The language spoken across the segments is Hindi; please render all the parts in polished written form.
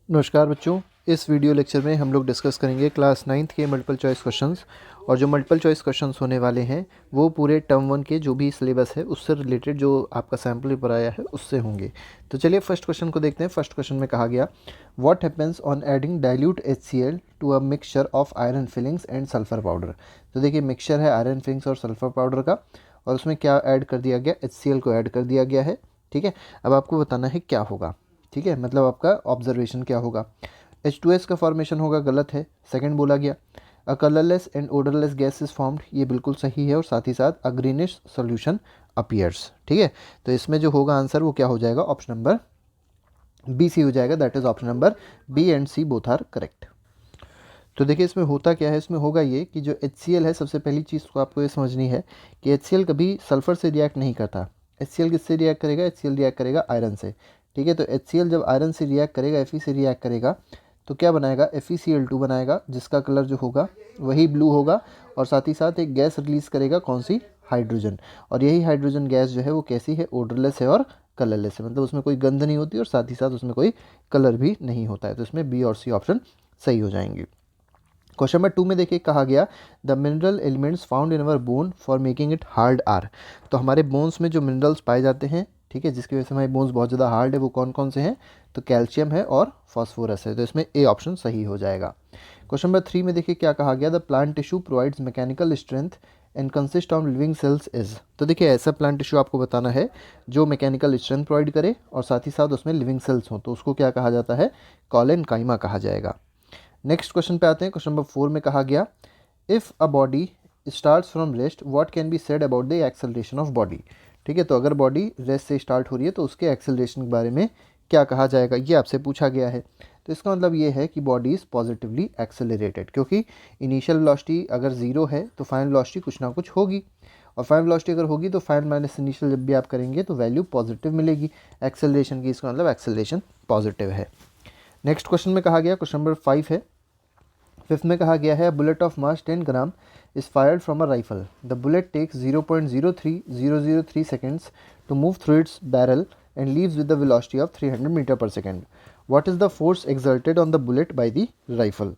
नमस्कार बच्चों, इस वीडियो लेक्चर में हम लोग डिस्कस करेंगे क्लास 9th के मल्टीपल चॉइस क्वेश्चंस। और जो मल्टीपल चॉइस क्वेश्चंस होने वाले हैं वो पूरे टर्म 1 के जो भी सिलेबस है उससे रिलेटेड जो आपका सैम्पल पेपर आया है उससे होंगे। तो चलिए फर्स्ट क्वेश्चन को देखते हैं। फर्स्ट क्वेश्चन में कहा गया, what happens on adding dilute HCl to a mixture of iron filings and sulphur powder. तो देखिए मिक्सचर है आयरन फिलिंग्स और सल्फर पाउडर का, और उसमें क्या ऐड कर दिया गया, HCl को ऐड कर दिया गया है। ठीक है, अब आपको बताना है क्या होगा। ठीक है, मतलब आपका ऑब्जर्वेशन क्या होगा। H2S का फॉर्मेशन होगा, गलत है। सेकंड बोला गया, a colourless and odourless gas is formed, ये बिल्कुल सही है। और साथ ही साथ अ ग्रीनिश सोल्यूशन अपीयर्स। ठीक है, तो इसमें जो होगा आंसर वो क्या हो जाएगा, ऑप्शन नंबर BC हो जाएगा। That is option number B and C both are correct. तो देखिए इसमें होता क्या है, इसमें होगा ये कि जो HCl है, सबसे पहली चीज़ को आपको ये समझनी है कि HCl कभी सल्फर से रिएक्ट नहीं करता। HCl किससे रिएक्ट करेगा, HCl रिएक्ट करेगा आयरन से। ठीक है, तो HCl जब आयरन से रिएक्ट करेगा, Fe से रिएक्ट करेगा, तो क्या बनाएगा, FeCl2 बनाएगा, जिसका कलर जो होगा वही ब्लू होगा। और साथ ही साथ एक गैस रिलीज़ करेगा, कौन सी, हाइड्रोजन। और यही हाइड्रोजन गैस जो है वो कैसी है, ओडरलेस है और कलरलेस है, मतलब उसमें कोई गंध नहीं होती और साथ ही साथ उसमें कोई कलर भी नहीं होता है। तो इसमें B और C ऑप्शन सही हो जाएंगे। क्वेश्चन नंबर 2 में देखिए कहा गया, the mineral elements found in our bone for making it hard are. तो हमारे बोन्स में जो मिनरल्स पाए जाते हैं, ठीक है, जिसकी वजह से हमारे बोन्स बहुत ज़्यादा हार्ड है, वो कौन कौन से हैं, तो कैल्शियम है और फॉस्फोरस है। तो इसमें ए ऑप्शन सही हो जाएगा। क्वेश्चन नंबर 3 में देखिए क्या कहा गया, the plant tissue provides mechanical strength and consist of living cells is. तो देखिए ऐसा प्लांट टिश्यू आपको बताना है जो मैकेनिकल स्ट्रेंथ प्रोवाइड करे और साथ ही साथ उसमें लिविंग सेल्स हों, तो उसको क्या कहा जाता है, कॉलेनकाइमा कहा जाएगा। नेक्स्ट क्वेश्चन पे आते हैं। क्वेश्चन नंबर 4 में कहा गया, if a body starts from rest what can be said about the acceleration of body. ठीक है, तो अगर बॉडी रेस्ट से स्टार्ट हो रही है तो उसके एक्सेलरेशन के बारे में क्या कहा जाएगा, ये आपसे पूछा गया है। तो इसका मतलब ये है कि बॉडी इज़ पॉजिटिवली एक्सेलरेटेड, क्योंकि इनिशियल वेलोसिटी अगर ज़ीरो है तो फाइनल वेलोसिटी कुछ ना कुछ होगी, और फाइनल वेलोसिटी अगर होगी तो फाइनल माइनस इनिशियल जब भी आप करेंगे तो वैल्यू पॉजिटिव मिलेगी एक्सेलरेशन की। इसका मतलब एक्सेलरेशन पॉजिटिव है। नेक्स्ट क्वेश्चन में कहा गया, क्वेश्चन नंबर 5 है। फिफ्थ में कहा गया है, bullet of mass 10 gram is fired from a rifle, the bullet takes 0.03003 seconds to move through its barrel and leaves with the velocity of 300 metre per second. What is the force exerted on the bullet by the rifle.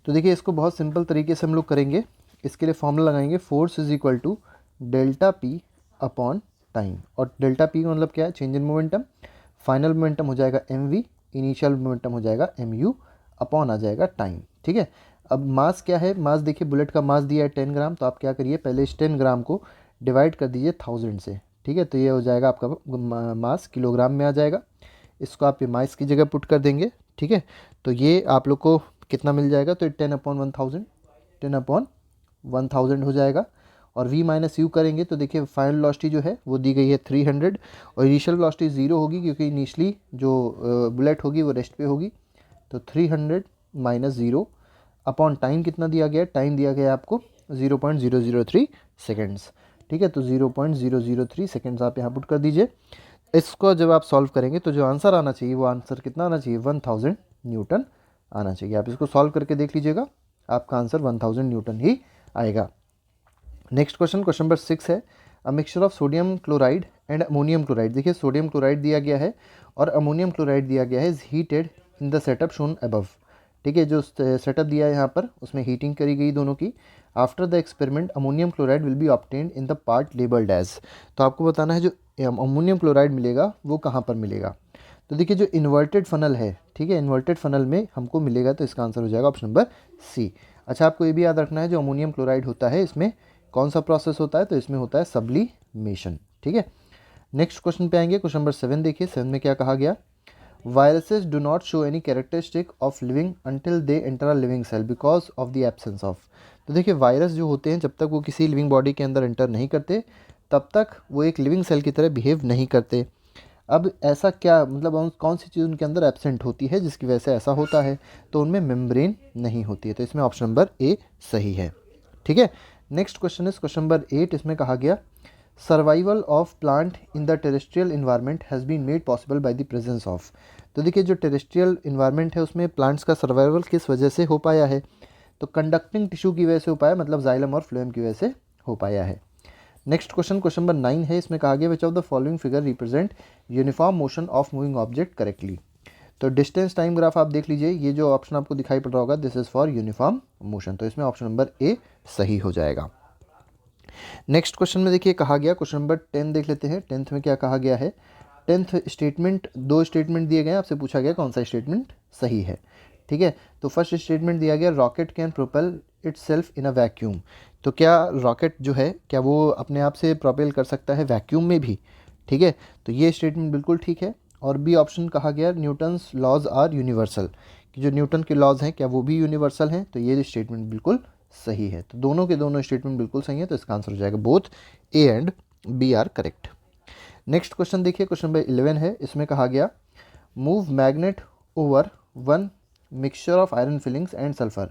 तो देखिए इसको बहुत सिंपल तरीके से हम लोग करेंगे। इसके लिए फॉर्मूला लगाएंगे, force is equal to delta P upon time. और डेल्टा पी का मतलब क्या है, change in momentum. Final momentum हो जाएगा mv, इनिशियल मोमेंटम हो जाएगा mu, अपॉन आ जाएगा टाइम। ठीक है, अब मास क्या है, मास देखिए बुलेट का मास दिया है 10 ग्राम, तो आप क्या करिए, पहले इस 10 ग्राम को डिवाइड कर दीजिए 1000 से। ठीक है, तो ये हो जाएगा आपका मास किलोग्राम में आ जाएगा। इसको आप मास की जगह पुट कर देंगे। ठीक है, तो ये आप लोग को कितना मिल जाएगा, तो 10/1000, 10/1000 हो जाएगा। और v माइनस यू करेंगे तो देखिए फाइनल वेलोसिटी जो है वो दी गई है 300, और इनिशियल वेलोसिटी 0 होगी क्योंकि इनिशली जो बुलेट होगी वो रेस्ट पे होगी। तो 300 माइनस 0 अपॉन टाइम कितना दिया गया है, टाइम दिया गया है आपको 0.003 सेकेंड्स। ठीक है, तो 0.003 सेकेंड्स आप यहाँ पुट कर दीजिए। इसको जब आप सॉल्व करेंगे तो जो आंसर आना चाहिए वो आंसर कितना आना चाहिए, 1000 न्यूटन आना चाहिए। आप इसको सॉल्व करके देख लीजिएगा, आपका आंसर 1000 न्यूटन ही आएगा। नेक्स्ट क्वेश्चन, क्वेश्चन नंबर 6 है, अ mixture of sodium chloride and ammonium chloride. देखिए सोडियम क्लोराइड दिया गया है और अमोनियम क्लोराइड दिया गया है, is heated in the setup shown above. ठीक है, जो सेटअप दिया है यहाँ पर उसमें हीटिंग करी गई दोनों की। After the experiment ammonium chloride will be obtained in the part labelled as. तो आपको बताना है जो अमोनियम क्लोराइड मिलेगा वो कहाँ पर मिलेगा। तो देखिए जो इन्वर्टेड फनल है, ठीक है, इन्वर्टेड फनल में हमको मिलेगा, तो इसका आंसर हो जाएगा ऑप्शन नंबर सी। अच्छा, आपको ये भी याद रखना है जो अमोनियम क्लोराइड होता है इसमें कौन सा प्रोसेस होता है, तो इसमें होता है सब्लिमेशन। ठीक है, नेक्स्ट क्वेश्चन पे आएंगे। क्वेश्चन नंबर 7 देखिए, 7 में क्या कहा गया, viruses do not show any characteristic of living until they enter a living cell because of the absence of. तो देखिए वायरस जो होते हैं जब तक वो किसी लिविंग बॉडी के अंदर एंटर नहीं करते तब तक वो एक लिविंग सेल की तरह बिहेव नहीं करते। अब ऐसा क्या मतलब कौन सी चीज़ उनके अंदर एब्सेंट होती है जिसकी वजह से ऐसा होता है, तो उनमें मेम्ब्रेन नहीं होती है। तो इसमें ऑप्शन नंबर ए सही है। ठीक है, next question is question number 8। इसमें कहा गया, survival of plant in the terrestrial environment has been made possible by the presence of. तो देखिए जो टेरेस्ट्रियल इन्वायरमेंट है उसमें प्लांट्स का सर्वाइवल किस वजह से हो पाया है, तो कंडक्टिंग टिश्यू की वजह से हो पाया, मतलब जाइलम और फ्लोएम की वजह से हो पाया है। नेक्स्ट क्वेश्चन, क्वेश्चन नंबर 9 है। इसमें कहा गया, which of the following figure represent uniform motion of moving object correctly. तो डिस्टेंस टाइम ग्राफ आप देख लीजिए, ये जो ऑप्शन आपको दिखाई पड़ रहा होगा, this is for uniform motion, तो इसमें ऑप्शन नंबर ए सही हो जाएगा। नेक्स्ट क्वेश्चन में देखिए कहा गया, क्वेश्चन नंबर 10 देख लेते हैं। 10th में क्या कहा गया है, 10th स्टेटमेंट, दो स्टेटमेंट दिए गए हैं, आपसे पूछा गया कौन सा स्टेटमेंट सही है। ठीक है, तो फर्स्ट स्टेटमेंट दिया गया, rocket can propel itself in a vacuum. तो क्या रॉकेट जो है क्या वो अपने आप से प्रोपेल कर सकता है वैक्यूम में भी? ठीक है, तो ये स्टेटमेंट बिल्कुल ठीक है। और बी ऑप्शन कहा गया, न्यूटन्स लॉज आर यूनिवर्सल, कि जो न्यूटन के लॉज हैं क्या वो भी यूनिवर्सल हैं? तो ये स्टेटमेंट बिल्कुल सही है। तो दोनों के दोनों स्टेटमेंट बिल्कुल सही है, तो इसका आंसर हो जाएगा both A and B are correct. Next question देखिए, क्वेश्चन नंबर 11 है। इसमें कहा गया, move magnet over one mixture of iron filings and sulphur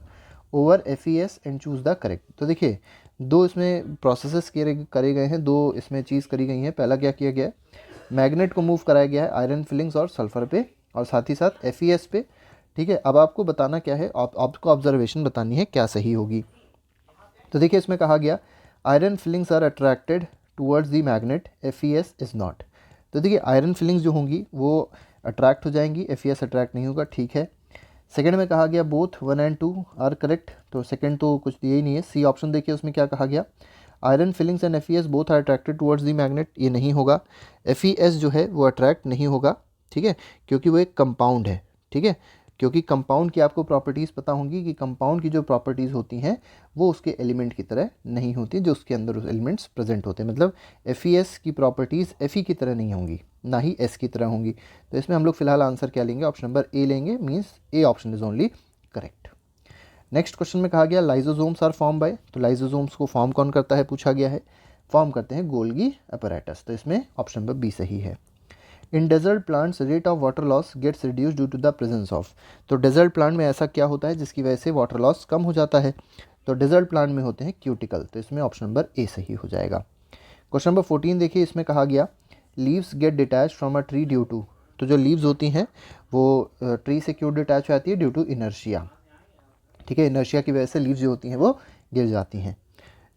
over FeS and choose the correct. तो देखिए दो इसमें प्रोसेसेस करे गए हैं, दो इसमें चीज़ करी गई हैं। पहला क्या किया गया है, मैग्नेट को मूव कराया गया है आयरन फिलिंग्स और सल्फर पे, और साथ ही साथ FeS पे। ठीक है, अब आपको बताना क्या है, आपको ऑब्जर्वेशन बतानी है क्या सही होगी। तो देखिए इसमें कहा गया, iron filings are attracted towards the magnet, FeS is not. तो देखिए आयरन फिलिंग्स जो होंगी वो अट्रैक्ट हो जाएंगी, FeS अट्रैक्ट नहीं होगा। ठीक है, सेकंड में कहा गया बोथ 1 एंड 2 आर करेक्ट, तो सेकंड तो कुछ दिया ही नहीं है। सी ऑप्शन देखिए उसमें क्या कहा गया, iron filings and FeS both are attracted towards the magnet, ये नहीं होगा। FeS जो है वो अट्रैक्ट नहीं होगा, ठीक है, क्योंकि वो एक कंपाउंड है। ठीक है, क्योंकि कंपाउंड की आपको प्रॉपर्टीज़ पता होंगी कि कंपाउंड की जो प्रॉपर्टीज़ होती हैं वो उसके एलिमेंट की तरह नहीं होती जो उसके अंदर उस एलिमेंट्स प्रेजेंट होते हैं। मतलब FeS की प्रॉपर्टीज़ Fe की तरह नहीं होंगी, ना ही S की तरह होंगी। तो इसमें हम लोग फिलहाल आंसर क्या लेंगे, ऑप्शन नंबर ए लेंगे, means A option is only correct. Next question में कहा गया, लाइजोसोम्स आर फॉर्म बाय। तो लाइजोसोम्स को फॉर्म कौन करता है पूछा गया है, फॉर्म करते हैं गोल्गी अपैरेटस। तो इसमें ऑप्शन नंबर बी सही है। In desert plants rate of water loss gets reduce due to the presence of. तो डेजर्ट प्लांट में ऐसा क्या होता है जिसकी वजह से वाटर लॉस कम हो जाता है? तो डेजर्ट प्लांट में होते हैं क्यूटिकल। तो इसमें ऑप्शन नंबर ए सही हो जाएगा। क्वेश्चन नंबर 14 देखिए, इसमें कहा गया, leaves get detach from a tree due to. तो जो लीव्स होती हैं वो ट्री से क्यों डिटैच हो जाती है, ड्यू टू इनर्शिया। ठीक है, इनर्शिया की वजह से लीव्स जो होती हैं वो गिर जाती हैं।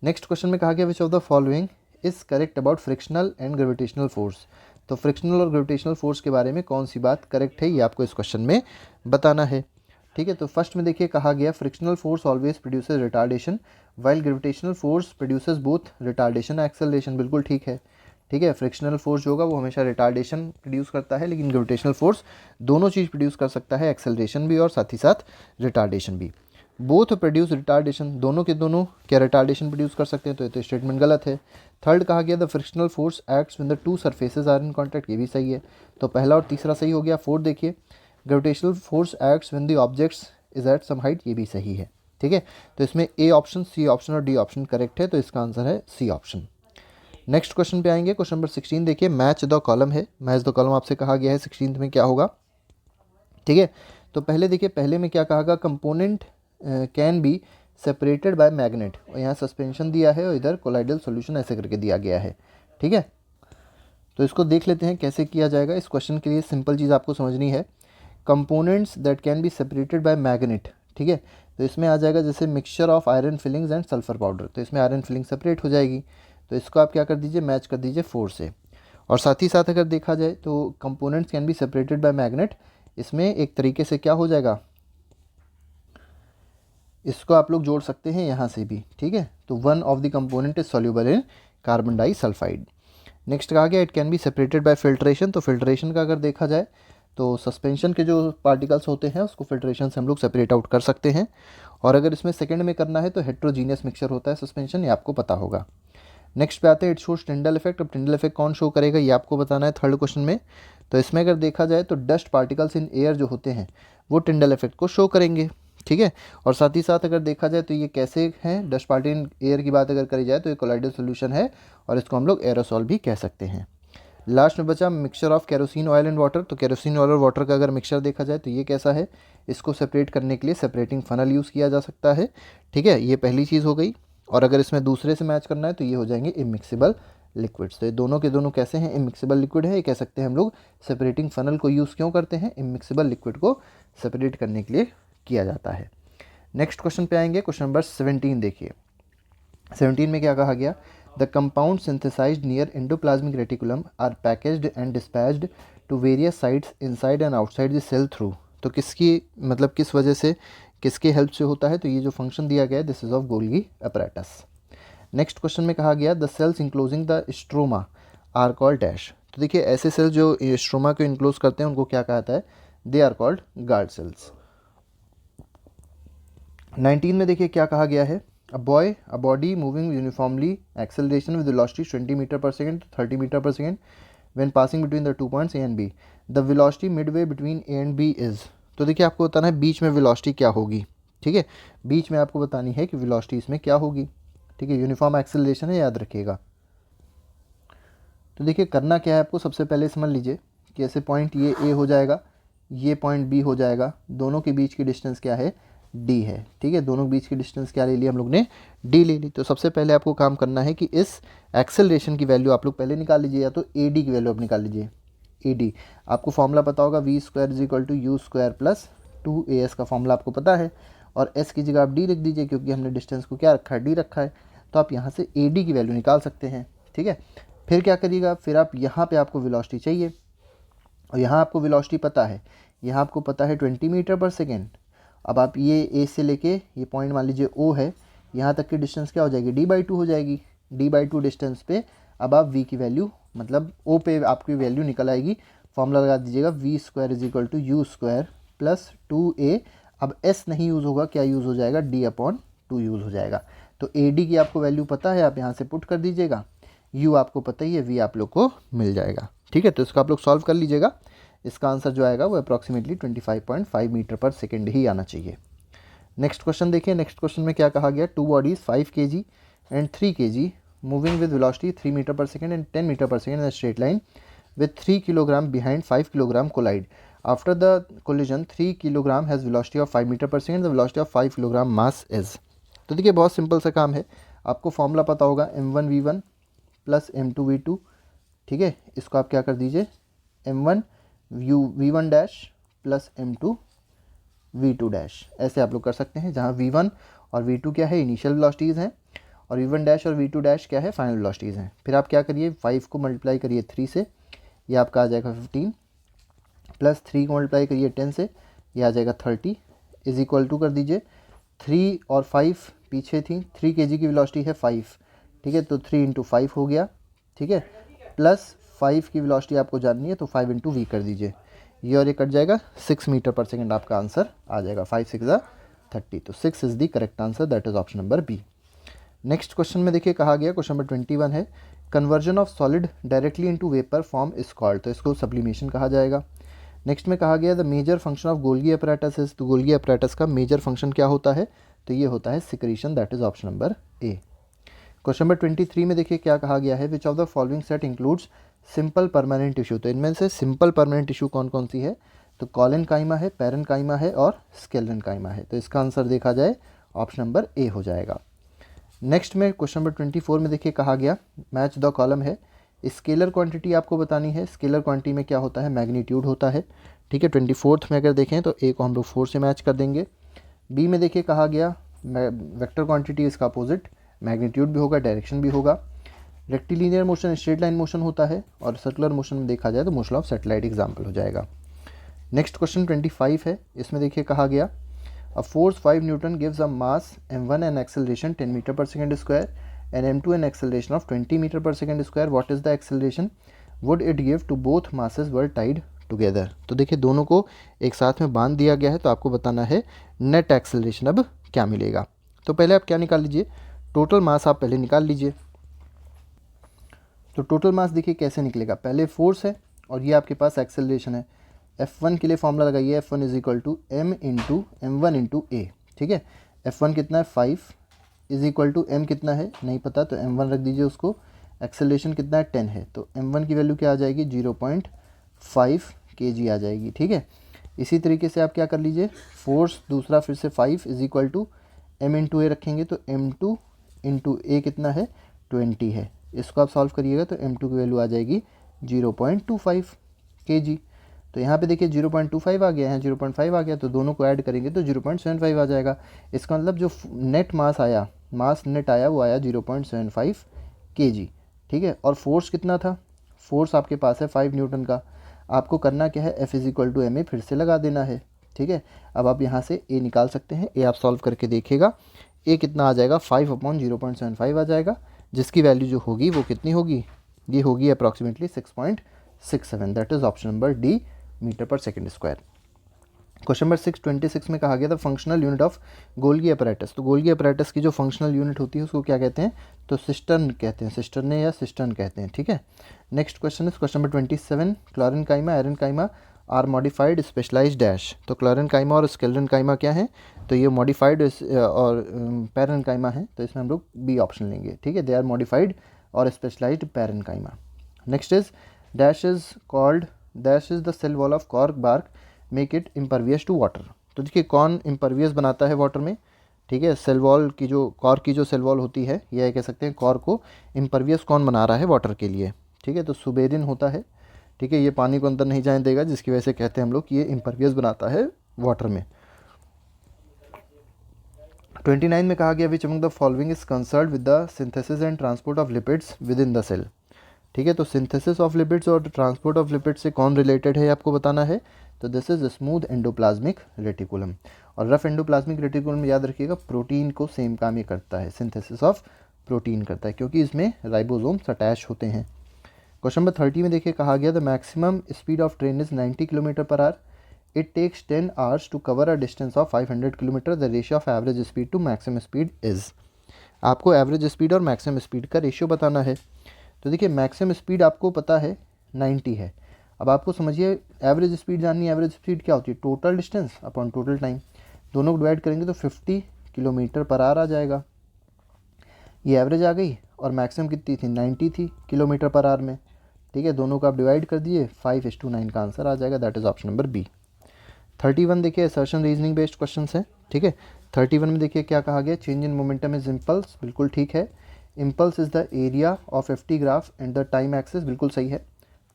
नेक्स्ट क्वेश्चन में कहा गया, which of the following is correct about frictional and gravitational force. तो फ्रिक्शनल और ग्रेविटेशनल फोर्स के बारे में कौन सी बात करेक्ट है, ये आपको इस क्वेश्चन में बताना है। ठीक है, तो फर्स्ट में देखिए कहा गया, frictional force always produces retardation while gravitational force produces both retardation and acceleration. बिल्कुल ठीक है। ठीक है, फ्रिक्शनल फोर्स जो होगा वो हमेशा रिटार्डेशन प्रोड्यूस करता है, लेकिन ग्रेविटेशनल फोर्स दोनों चीज़ प्रोड्यूस कर सकता है, एक्सेलरेशन भी और साथ ही साथ रिटार्डेशन भी। बोथ प्रोड्यूस रिटार्डेशन, दोनों के दोनों क्या रिटार्डेशन प्रोड्यूस कर सकते हैं? तो ये तो स्टेटमेंट गलत है। थर्ड कहा गया, the frictional force acts when the two surfaces are in contact, ये भी सही है। तो पहला और तीसरा सही हो गया। फोर्थ देखिए, gravitational force acts when the objects is at some height, ये भी सही है। ठीक है, तो इसमें ए ऑप्शन, सी ऑप्शन और डी ऑप्शन करेक्ट है, तो इसका आंसर है सी ऑप्शन। नेक्स्ट क्वेश्चन पे आएंगे, क्वेश्चन नंबर 16 देखिए, मैच द कॉलम है। मैच द कॉलम आपसे कहा गया है 16th में क्या होगा। ठीक है, तो पहले देखिए, पहले में क्या कहा गया, component can be separated by magnet, और यहाँ सस्पेंशन दिया है और इधर कोलाइडल सॉल्यूशन ऐसे करके दिया गया है। ठीक है, तो इसको देख लेते हैं कैसे किया जाएगा। इस क्वेश्चन के लिए सिंपल चीज़ आपको समझनी है, components that can be separated by magnet. ठीक है, तो इसमें आ जाएगा जैसे mixture of iron filings and sulphur powder, तो इसमें आयरन फिलिंग सेपरेट हो जाएगी। तो इसको आप क्या कर दीजिए, मैच कर दीजिए 4 से। और साथ ही साथ अगर देखा जाए तो components can be separated by magnet, इसमें एक तरीके से क्या हो जाएगा, इसको आप लोग जोड़ सकते हैं यहाँ से भी। ठीक है, तो one of the component is soluble in carbon disulphide. Next कहा गया, it can be separated by filtration. तो फिल्ट्रेशन का अगर देखा जाए तो सस्पेंशन के जो पार्टिकल्स होते हैं उसको फिल्ट्रेशन से हम लोग सेपरेट आउट कर सकते हैं। और अगर इसमें सेकंड में करना है तो हेट्रोजीनियस मिक्सचर होता है सस्पेंशन, ये आपको पता होगा। नेक्स्ट पे आते हैं, इट शोज टिंडल इफेक्ट। अब टिंडल इफेक्ट कौन शो करेगा ये आपको बताना है थर्ड क्वेश्चन में। तो इसमें अगर देखा जाए तो डस्ट पार्टिकल्स इन एयर जो होते हैं वो टिंडल इफेक्ट को शो करेंगे। ठीक है, और साथ ही साथ अगर देखा जाए तो ये कैसे हैं, डस्ट पार्टिकल इन एयर की बात अगर करी जाए तो ये कोलाइडल सोल्यूशन है, और इसको हम लोग एरोसॉल भी कह सकते हैं। लास्ट में बचा mixture of kerosene oil and water. तो केरोसिन ऑयल और वाटर का अगर मिक्सचर देखा जाए तो ये कैसा है, इसको सेपरेट करने के लिए सेपरेटिंग फनल यूज़ किया जा सकता है। ठीक है, ये पहली चीज़ हो गई। और अगर इसमें दूसरे से मैच करना है तो ये हो जाएंगे इमिक्सिबल लिक्विड्स। तो ये दोनों के दोनों कैसे हैं, इमिक्सिबल लिक्विड है। ये कह सकते हैं हम लोग सेपरेटिंग फनल को यूज़ क्यों करते हैं, इमिक्सिबल लिक्विड को सेपरेट करने के लिए किया जाता है। नेक्स्ट क्वेश्चन पे आएंगे, क्वेश्चन नंबर 17 देखिए। 17 में क्या कहा गया, the compound synthesised near endoplasmic reticulum are packaged and dispatched to various sides inside and outside the cell through. तो किसकी मतलब किस वजह से, किसके हेल्प से होता है, तो ये जो फंक्शन दिया गया है this is of Golgi apparatus. Next question में कहा गया the cells enclosing the stroma are called dash. तो देखिए ऐसे सेल जो स्ट्रोमा को इनक्लोज करते हैं उनको क्या कहता है, they are called guard cells. 19 में देखिए क्या कहा गया है, a body moving uniformly acceleration with velocity 20 metre per second to 30 metre per second when passing between the 2 points A and B, the velocity midway between A and B is. तो देखिए आपको बताना है बीच में वेलोसिटी क्या होगी, ठीक है, बीच में आपको बतानी है कि वेलोसिटी इसमें क्या होगी, ठीक है, यूनिफॉर्म एक्सेलरेशन है, याद रखिएगा। तो देखिए करना क्या है आपको, सबसे पहले समझ लीजिए कि ऐसे पॉइंट ये ए हो जाएगा, ये पॉइंट बी हो जाएगा, दोनों के बीच की डिस्टेंस क्या है, डी है, ठीक है, दोनों के बीच की डिस्टेंस क्या ले ली हम लोग ने, डी ले ली। तो सबसे पहले आपको काम करना है कि इस एक्सेलरेशन की वैल्यू आप लोग पहले निकाल लीजिए, या तो ए डी की वैल्यू आप निकाल लीजिए। ए डी आपको फॉर्मूला पता होगा, v square is equal to u square plus 2as का फॉर्मूला आपको पता है, और एस की जगह आप डी लिख दीजिए क्योंकि हमने डिस्टेंस को क्या रखा है, डी रखा है। तो आप यहाँ से ए डी की वैल्यू निकाल सकते हैं, ठीक है। फिर क्या करिएगा, फिर आप यहाँ पे आपको वेलोसिटी चाहिए, और यहाँ आपको वेलोसिटी पता है, यहाँ आपको पता है 20 मीटर पर सेकेंड। अब आप ये ए से लेके ये पॉइंट मान लीजिए ओ है, यहाँ तक की डिस्टेंस क्या हो जाएगी, d/2 हो जाएगी। d/2 डिस्टेंस पे अब आप v की वैल्यू मतलब ओ पे आपकी वैल्यू निकल आएगी, फॉर्मूला लगा दीजिएगा, v square is equal to u square plus 2a। अब s नहीं यूज़ होगा, क्या यूज़ हो जाएगा, d/2 यूज़ हो जाएगा। तो ए डी की आपको वैल्यू पता है, आप यहाँ से पुट कर दीजिएगा, u आपको पता ही है, v आप लोग को मिल जाएगा, ठीक है। तो इसको आप लोग सॉल्व कर लीजिएगा, इसका आंसर जो आएगा वो अप्रॉक्सीमेटली 25.5 मीटर पर सेकेंड ही आना चाहिए। नेक्स्ट क्वेश्चन देखिए, नेक्स्ट क्वेश्चन में क्या कहा गया, 2 bodies 5 kg and 3 kg moving with velocity 3 metre per second and 10 metre per second in straight line with 3 kilogram behind 5 kilogram collide. After the collision 3 kilogram has velocity of 5 metre per second, the velocity of 5 kilogram mass is. तो देखिए बहुत सिंपल सा काम है, आपको फॉर्मूला पता होगा m1v1 प्लस m2v2, ठीक है। इसको आप क्या कर दीजिए, m1 v1 dash plus m2 v2 dash, ऐसे आप लोग कर सकते हैं, जहाँ v1 और v2 क्या है, इनिशियल वेलोसिटीज़ हैं, और v1 डैश और v2 डैश क्या है, फाइनल वेलोसिटीज़ हैं। फिर आप क्या करिए, 5 को मल्टीप्लाई करिए 3 से, ये आपका आ जाएगा 15, प्लस 3 को मल्टीप्लाई करिए 10 से, ये आ जाएगा 30, इज इक्वल टू कर दीजिए 3 और 5 पीछे थी, 3 kg की वेलोसिटी है 5, ठीक है, तो 3 × 5 हो गया, ठीक है, प्लस 5 की वेलोसिटी आपको जाननी है तो 5 × v कर दीजिए, ये और ये कट जाएगा, 6 मीटर पर सेकेंड आपका आंसर आ जाएगा, 5 6 30। तो 6 is the correct answer, that is option number B. Next question में देखिए कहा गया, क्वेश्चन नंबर 21 है, conversion of solid directly into vapour form is called. तो इसको सब्लिमेशन कहा जाएगा। नेक्स्ट में कहा गया the major function of Golgi apparatus is. तो गोल्गी अपैरेटस का मेजर फंक्शन क्या होता है, तो ये होता है secretion, that is option number A. Question number 23 में देखिए क्या कहा गया है, विच of the following set includes simple permanent tissue. तो इनमें से सिंपल परमानेंट टिश्यू कौन कौन सी है, तो कॉलन काइमा है, पैरन काइमा है और स्केलन काइमा है। तो इसका आंसर देखा जाए ऑप्शन नंबर ए हो जाएगा। नेक्स्ट में क्वेश्चन नंबर 24 में देखिए कहा गया, मैच द कॉलम है, स्केलर क्वांटिटी आपको बतानी है। स्केलर क्वांटिटी में क्या होता है, मैग्नीट्यूड होता है, ठीक है। 24 में अगर देखें तो ए को हम लोग 4 से मैच कर देंगे। बी में देखिए कहा गया वेक्टर क्वांटिटी, इसका अपोजिट मैग्नीट्यूड भी होगा, डायरेक्शन भी होगा। Rectilinear motion straight line motion होता है, और सर्कुलर मोशन में देखा जाए तो मोशन ऑफ सैटेलाइट एग्जाम्पल हो जाएगा। नेक्स्ट क्वेश्चन 25 है, इसमें देखिए कहा गया, a force 5 newton gives a mass m1 and acceleration 10 metre per second square and m2 and acceleration of 20 metre per second square, what is the acceleration would it give to both masses were tied together. तो देखिए दोनों को एक साथ में बांध दिया गया है, तो आपको बताना है नेट एक्सेलरेशन अब क्या मिलेगा। तो पहले आप क्या निकाल लीजिए, टोटल मास आप पहले निकाल लीजिए। तो टोटल मास देखिए कैसे निकलेगा, पहले फोर्स है और ये आपके पास एक्सेलरेशन है। F1 के लिए फॉर्मूला लगाइए, F1 is equal to m into m1 into a, ठीक है। F1 कितना है 5 इज इक्वल टू m कितना है नहीं पता, तो m1 रख दीजिए उसको। एक्सेलरेशन कितना है 10 है, तो m1 की वैल्यू क्या आ जाएगी 0.5 kg आ जाएगी, ठीक है। इसी तरीके से आप क्या कर लीजिए, फोर्स दूसरा फिर से 5 is equal to m into a रखेंगे, तो m2 इंटू ए कितना है 20 है। इसको आप सॉल्व करिएगा तो m2 की वैल्यू आ जाएगी 0.25 kg। तो यहाँ पे देखिए 0.25 आ गया है, 0.5 आ गया, तो दोनों को ऐड करेंगे तो 0.75 आ जाएगा। इसका मतलब जो नेट मास आया, मास नेट आया वो आया 0.75 kg, ठीक है। और फोर्स कितना था, फोर्स आपके पास है 5 न्यूटन का। आपको करना क्या है, F is equal to MA फिर से लगा देना है, ठीक है। अब आप यहाँ से A निकाल सकते हैं, A आप सॉल्व करके देखिएगा, A कितना आ जाएगा 5/0.75 आ जाएगा, जिसकी वैल्यू जो होगी वो कितनी होगी, ये होगी approximately 6.67, that is option number D, metre per second square. Question number 626 में कहा गया था functional unit of Golgi apparatus. तो गोल्गी अपैरेटस की जो फंक्शनल यूनिट होती है उसको क्या कहते हैं, तो सिस्टर्न कहते हैं, सिस्टर्न या सिस्टर्न कहते हैं, ठीक है। Next question is question number 27, chlorenchyma aerenchyma are modified specialised dash. तो क्लोरेनकाइमा और स्केलेरनकाइमा क्या है, तो ये मॉडिफाइड और पैरेनकाइमा है, तो इसमें हम लोग बी ऑप्शन लेंगे, ठीक है। दे आर मॉडिफाइड और specialised parenchyma. Next is dash is called, dash is the cell wall of cork bark make it impervious to water. तो देखिए कौन इम्परवियस बनाता है वाटर में, ठीक है। सेल वॉल की जो कॉर्क की जो सेल वॉल होती है, या कह सकते हैं कॉर्क को इम्परवियस कौन बना रहा है वाटर के लिए, ठीक है। तो सुबेरिन होता है, ठीक है, ये पानी को अंदर नहीं जाने देगा, जिसकी वजह से कहते हैं हम लोग कि ये इम्परवियस बनाता है वाटर में। 29 में कहा गया which among the following is concerned with the synthesis and transport of lipids within the cell, ठीक है। तो सिंथेसिस ऑफ लिपिड्स और ट्रांसपोर्ट ऑफ लिपिड्स से कौन रिलेटेड है आपको बताना है, तो this is smooth endoplasmic reticulum. और रफ एंडोप्लाज्मिक रेटिकुलम याद रखिएगा, प्रोटीन को सेम काम ये करता है, सिंथेसिस ऑफ प्रोटीन करता है, क्योंकि इसमें राइबोसोम्स अटैच होते हैं। क्वेश्चन नंबर 30 में देखिए कहा गया the maximum speed of train is 90 kilometre per hour, it takes 10 hours to cover a distance of 500 kilometre, the ratio of average speed to maximum speed is. आपको एवरेज स्पीड और मैक्सिमम स्पीड का रेशियो बताना है। तो देखिए मैक्सिमम स्पीड आपको पता है 90 है, अब आपको समझिए एवरेज स्पीड जाननी है। एवरेज स्पीड क्या होती है, total distance upon total time, दोनों को डिवाइड करेंगे तो 50 किलोमीटर पर आवर आ जाएगा। ये एवरेज आ गई, और मैक्सिमम कितनी थी, 90 थी किलोमीटर पर आवर में, ठीक है। दोनों को आप डिवाइड कर दिए, 5:9 का आंसर आ जाएगा, that is option number B. 31 देखिए असर्शन रीजनिंग बेस्ड क्वेश्चन है, ठीक है। 31 में देखिए क्या कहा गया, change in momentum is impulse, बिल्कुल ठीक है। Impulse is the area of FT graph and the time axis, बिल्कुल सही है,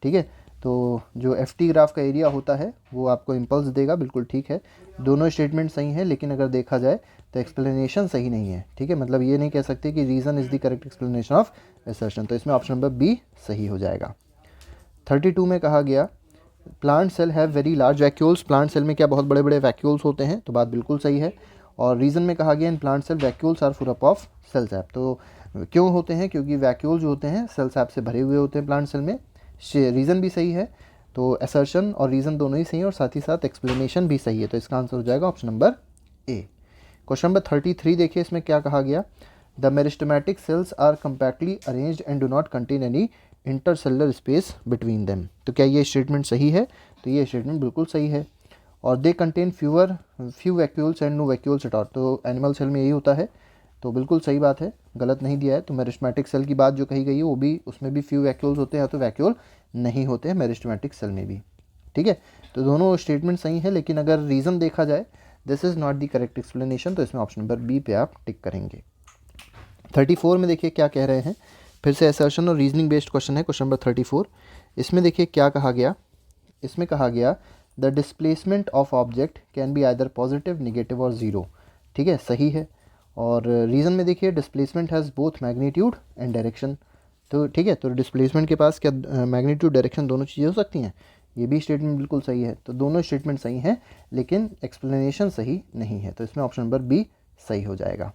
ठीक है। तो जो FT ग्राफ का एरिया होता है वो आपको इम्पल्स देगा, बिल्कुल ठीक है। दोनों स्टेटमेंट सही हैं, लेकिन अगर देखा जाए तो एक्सप्लेनेशन सही नहीं है, ठीक है। मतलब ये नहीं कह सकते कि reason is the correct explanation of assertion, तो इसमें ऑप्शन नंबर बी सही हो जाएगा। 32 में कहा गया plant cell have very large vacuoles, plant cell में क्या बहुत बड़े बड़े वैक्यूल्स होते हैं, तो बात बिल्कुल सही है। और रीज़न में कहा गया in plant cell vacuoles are full up of cell sap, तो क्यों होते हैं, क्योंकि वैक्यूल जो होते हैं सेल सैप से भरे हुए होते हैं प्लांट सेल में। रीज़न भी सही है, तो असर्शन और रीज़न दोनों ही सही है, और साथ ही साथ एक्सप्लेनेशन भी सही है, तो इसका आंसर हो जाएगा option number A. Question number 33 देखिए, इसमें क्या कहा गया, the meristematic cells are compactly arranged and do not contain any intercellular space between them. तो क्या ये स्टेटमेंट सही है, तो ये स्टेटमेंट बिल्कुल सही है। और they contain few vacuoles and no vacuoles at all, तो एनिमल सेल में यही होता है, तो बिल्कुल सही बात है, गलत नहीं दिया है। तो मेरिस्टेमेटिक सेल की बात जो कही गई है वो भी, उसमें भी फ्यू वैक्यूल्स होते हैं, तो वैक्यूल नहीं होते हैं मेरिस्टेमेटिक सेल में भी, ठीक है। तो दोनों स्टेटमेंट सही है, लेकिन अगर रीज़न देखा जाए this is not the correct explanation, तो इसमें ऑप्शन नंबर बी पे आप टिक करेंगे। 34 में देखिए क्या कह रहे हैं, फिर से असर्शन और रीजनिंग बेस्ड क्वेश्चन है, क्वेश्चन नंबर 34। इसमें देखिए क्या कहा गया, इसमें कहा गया the displacement of object can be either positive, negative और ज़ीरो, ठीक है, सही है। और रीज़न में देखिए displacement has both magnitude and direction, तो ठीक है, तो डिस्प्लेसमेंट के पास क्या मैग्नीट्यूड डायरेक्शन दोनों चीज़ें हो सकती हैं, ये भी स्टेटमेंट बिल्कुल सही है। तो दोनों स्टेटमेंट सही हैं, लेकिन एक्सप्लेनेशन सही नहीं है, तो इसमें ऑप्शन नंबर बी सही हो जाएगा।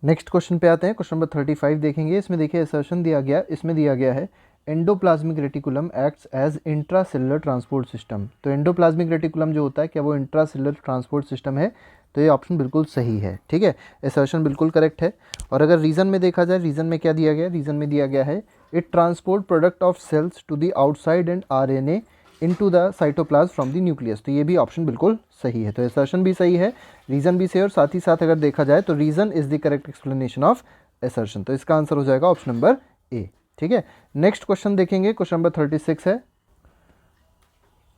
नेक्स्ट क्वेश्चन पे आते हैं, क्वेश्चन नंबर 35 देखेंगे। इसमें देखिए असर्शन दिया गया, इसमें दिया गया है endoplasmic reticulum acts as intracellular transport system. तो एंडोप्लाज्मिक रेटिकुलम जो होता है क्या वो इंट्रासेलुलर ट्रांसपोर्ट सिस्टम है, तो ये ऑप्शन बिल्कुल सही है, ठीक है, असर्शन बिल्कुल करेक्ट है। और अगर रीज़न में देखा जाए, रीज़न में क्या दिया गया, रीज़न में दिया गया है it transport product of cells to the outside and RNA into the cytoplasm from the nucleus, तो ये भी ऑप्शन बिल्कुल सही है। तो असर्शन भी सही है, रीज़न भी सही है, और साथ ही साथ अगर देखा जाए तो reason is the correct explanation of assertion, तो इसका आंसर हो जाएगा ऑप्शन नंबर ए, ठीक है। नेक्स्ट क्वेश्चन देखेंगे, क्वेश्चन नंबर 36 है।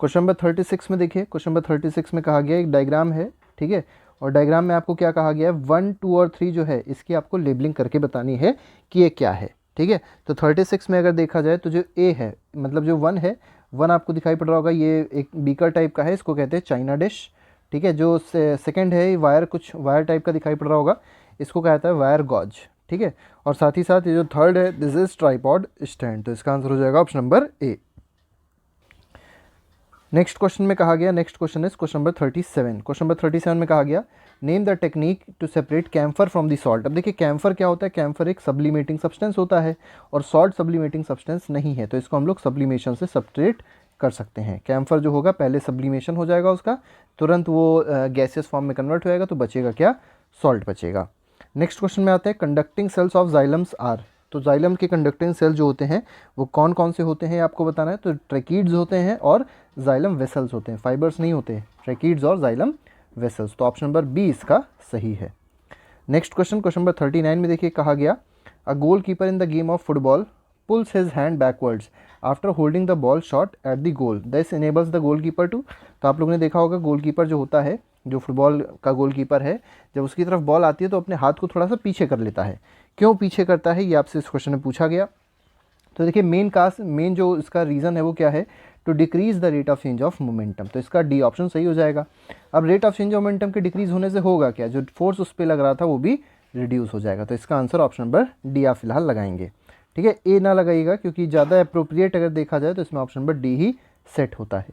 क्वेश्चन नंबर 36 में देखिए, क्वेश्चन नंबर 36 में कहा गया एक डायग्राम है, ठीक है, और डायग्राम में आपको क्या कहा गया है, 1, 2 और 3 जो है इसकी आपको लेबलिंग करके बतानी है कि ये क्या है, ठीक है। तो 36 में अगर देखा जाए तो जो ए है, मतलब जो 1 है, 1 आपको दिखाई पड़ रहा होगा, ये एक बीकर टाइप का है, इसको कहते हैं चाइना डिश, ठीक है। जो सेकंड है वायर, कुछ वायर टाइप का दिखाई पड़ रहा होगा, इसको कहता है वायर गॉज, ठीक है। और साथ ही साथ ये जो थर्ड है दिस इज ट्राइपॉड स्टैंड, तो इसका आंसर हो जाएगा option number A. Next question में कहा गया, next question is question number 37। Question number 37 में कहा गया name the technique to separate camphor from the salt. अब देखिए कैम्फर क्या होता है, कैम्फर एक सब्लिमेटिंग सब्सटेंस होता है और सॉल्ट सब्लिमेटिंग सब्सटेंस नहीं है, तो इसको हम लोग सब्लिमेशन से सेपरेट कर सकते हैं। कैम्फर जो होगा पहले सब्लिमेशन हो जाएगा उसका, तुरंत वो गैसियस फॉर्म में कन्वर्ट हो जाएगा, तो बचेगा क्या, सॉल्ट बचेगा। नेक्स्ट क्वेश्चन में आते हैं कंडक्टिंग सेल्स ऑफ जाइलम्स आर। तो जाइलम के कंडक्टिंग सेल जो होते हैं वो कौन कौन से होते हैं आपको बताना है। तो ट्रैकीड्स होते हैं और जाइलम वेसल्स होते हैं, फाइबर्स नहीं होते, ट्रैकीड्स और जाइलम वेसल्स। तो ऑप्शन नंबर बी इसका सही है। नेक्स्ट क्वेश्चन, क्वेश्चन नंबर 39 में देखिए कहा गया a goalkeeper in the game of football pulls his hand backwards after holding the ball shot at the goal, this enables the goalkeeper to. तो आप लोगों ने देखा होगा गोल कीपर जो होता है, जो फुटबॉल का गोल कीपर है, जब उसकी तरफ बॉल आती है तो अपने हाथ को थोड़ा सा पीछे कर लेता है। क्यों पीछे करता है, ये आपसे इस क्वेश्चन में पूछा गया। तो देखिए मेन जो इसका रीज़न है वो क्या है, to decrease the rate of change of momentum. तो इसका डी ऑप्शन सही हो जाएगा। अब rate of change of momentum के डिक्रीज़ होने से होगा क्या, जो फोर्स उस पर लग रहा था वो भी रिड्यूस हो जाएगा। तो इसका आंसर ऑप्शन नंबर डी आप फिलहाल लगाएंगे, ठीक है। ए ना लगाइएगा क्योंकि ज़्यादा अप्रोप्रिएट अगर देखा जाए तो इसमें ऑप्शन नंबर डी ही सेट होता है।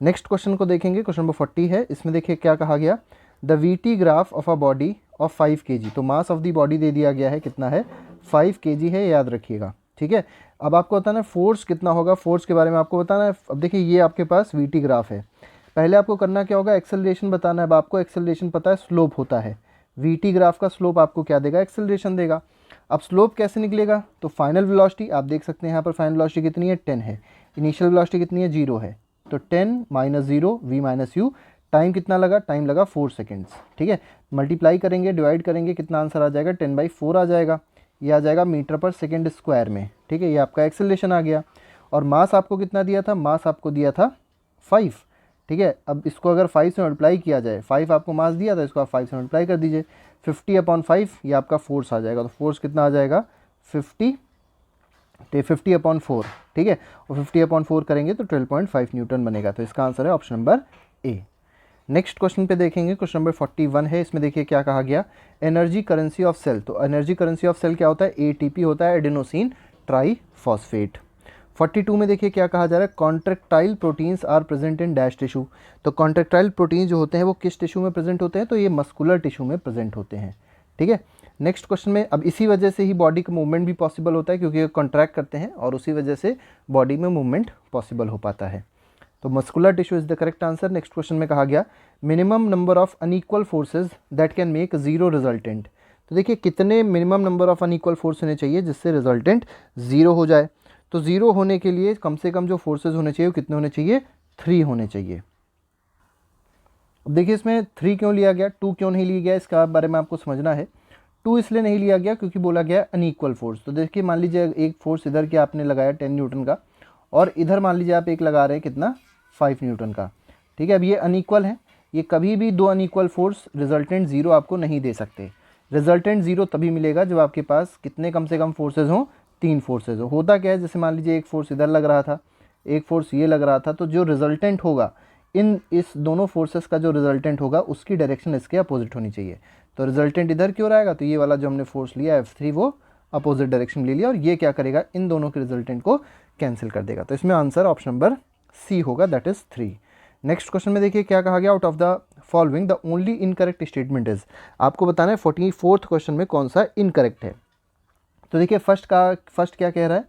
नेक्स्ट क्वेश्चन को देखेंगे, क्वेश्चन नंबर 40 है। इसमें देखिए क्या कहा गया, the VT graph of a body of 5 kg। तो मास ऑफ दी बॉडी दे दिया गया है, कितना है, 5 kg है, याद रखिएगा, ठीक है। अब आपको बताना है फोर्स कितना होगा, फोर्स के बारे में आपको बताना है। अब देखिए ये आपके पास वीटी ग्राफ है, पहले आपको करना क्या होगा, एक्सेलरेशन बताना है। अब आपको एक्सेलरेशन पता है, स्लोप होता है, वीटी ग्राफ का स्लोप आपको क्या देगा, एक्सेलरेशन देगा। अब स्लोप कैसे निकलेगा, तो फाइनल वेलोसिटी आप देख सकते हैं यहाँ पर फाइनल वेलोसिटी कितनी है, 10 है, इनिशियल वेलोसिटी कितनी है, 0 है, तो 10 - 0 v - u, टाइम कितना लगा, टाइम लगा 4 सेकेंड्स, ठीक है। मल्टीप्लाई करेंगे, डिवाइड करेंगे, कितना आंसर आ जाएगा, 10/4 आ जाएगा, ये आ जाएगा मीटर पर सेकेंड स्क्वायर में, ठीक है। ये आपका एक्सेलरेशन आ गया। और मास आपको कितना दिया था, मास आपको दिया था 5, ठीक है। अब इसको अगर 5 से मल्टीप्लाई किया जाए, 5 आपको मास दिया था, इसको आप 5 से मल्टीप्लाई कर दीजिए, 50/5 ये आपका फोर्स आ जाएगा। तो फोर्स कितना आ जाएगा, 50/4, ठीक है। और 50/4 करेंगे तो 12.5 न्यूटन बनेगा। तो इसका आंसर है option number A. Next question पे देखेंगे, क्वेश्चन नंबर 41 है। इसमें देखिए क्या कहा गया, एनर्जी करेंसी ऑफ सेल। तो एनर्जी करेंसी ऑफ सेल क्या होता है, एटीपी होता है, एडेनोसिन ट्राईफॉस्फेट। 42 में देखिए क्या कहा जा रहा है, contractile proteins are present in dash tissue. तो कॉन्ट्रैक्टाइल प्रोटीन जो होते हैं वो किस टिश्यू में प्रेजेंट होते हैं, तो ये मस्कुलर टिश्यू में प्रेजेंट होते हैं, ठीक है। नेक्स्ट क्वेश्चन में, अब इसी वजह से ही बॉडी का मूवमेंट भी पॉसिबल होता है, क्योंकि ये कॉन्ट्रैक्ट करते हैं और उसी वजह से बॉडी में मूवमेंट पॉसिबल हो पाता है। तो muscular tissue is the correct answer. Next question में कहा गया minimum number of unequal forces that can make 0 resultant. तो देखिए कितने minimum number of unequal force होने चाहिए जिससे रिजल्टेंट 0 हो जाए। तो 0 होने के लिए कम से कम जो फोर्सेज होने चाहिए वो कितने होने चाहिए, 3 होने चाहिए। अब देखिए इसमें 3 क्यों लिया गया, 2 क्यों नहीं लिया गया, इसका बारे में आपको समझना है। 2 इसलिए नहीं लिया गया क्योंकि बोला गया अनइक्वल फोर्स। तो देखिए मान लीजिए एक फोर्स इधर के आपने लगाया 10 न्यूटन का, और इधर मान लीजिए आप एक लगा रहे हैं कितना, 5 न्यूटन का, ठीक है। अब ये अनइक्वल है, ये कभी भी 2 अनइक्वल फोर्स रिजल्टेंट 0 आपको नहीं दे सकते। रिजल्टेंट 0 तभी मिलेगा जब आपके पास कितने कम से कम फोर्सेज हों, 3 फोर्सेज हो। होता क्या है, जैसे मान लीजिए एक फोर्स इधर लग रहा था, एक फोर्स ये लग रहा था, तो जो रिजल्टेंट होगा इस दोनों फोर्सेस का जो रिजल्टेंट होगा उसकी डायरेक्शन इसके अपोजिट होनी चाहिए। तो रिजल्टेंट इधर क्यों रहेगा, तो ये वाला जो हमने फोर्स लिया F3 वो अपोजिट डायरेक्शन ले लिया, और ये क्या करेगा, इन दोनों के रिजल्टेंट को कैंसिल कर देगा। तो इसमें आंसर ऑप्शन नंबर सी होगा, दैट इज 3। नेक्स्ट क्वेश्चन में देखिए क्या कहा गया, out of the following the only incorrect statement is. आपको बताना है 44th क्वेश्चन में कौन सा इनकरेक्ट है। तो देखिए फर्स्ट क्या कह रहा है,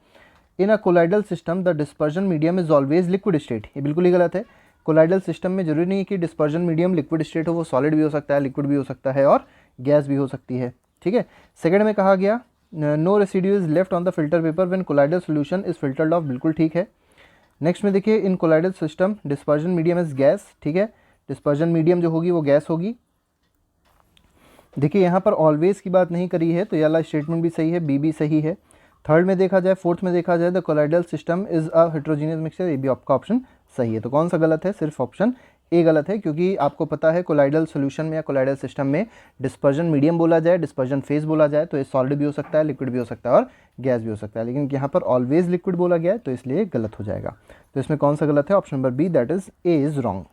in a colloidal system the dispersion medium is always liquid state. ये बिल्कुल ही गलत है। कोलाइडल सिस्टम में जरूरी नहीं है कि डिस्पर्जन मीडियम लिक्विड स्टेट हो, वो सॉलिड भी हो सकता है, लिक्विड भी हो सकता है और गैस भी हो सकती है, ठीक है। सेकंड में कहा गया no residue is left on the filter paper when colloidal solution is filtered off, बिल्कुल ठीक है। नेक्स्ट में देखिए in colloidal system dispersion medium is gas, ठीक है, डिस्पर्जन मीडियम जो होगी वो गैस होगी। देखिए यहाँ पर ऑलवेज की बात नहीं करी है, तो ये वाला स्टेटमेंट भी सही है, बी भी सही है। थर्ड में देखा जाए, फोर्थ में देखा जाए the colloidal system is a heterogeneous mixture, ये भी आपका ऑप्शन सही है। तो कौन सा गलत है, सिर्फ ऑप्शन ए गलत है, क्योंकि आपको पता है कोलाइडल सॉल्यूशन में या कोलाइडल सिस्टम में डिस्पर्जन मीडियम बोला जाए, डिस्पर्जन फेज बोला जाए, तो ये सॉलिड भी हो सकता है, लिक्विड भी हो सकता है और गैस भी हो सकता है, लेकिन यहाँ पर ऑलवेज लिक्विड बोला गया है तो इसलिए गलत हो जाएगा। तो इसमें कौन सा गलत है, option number B that is A is wrong.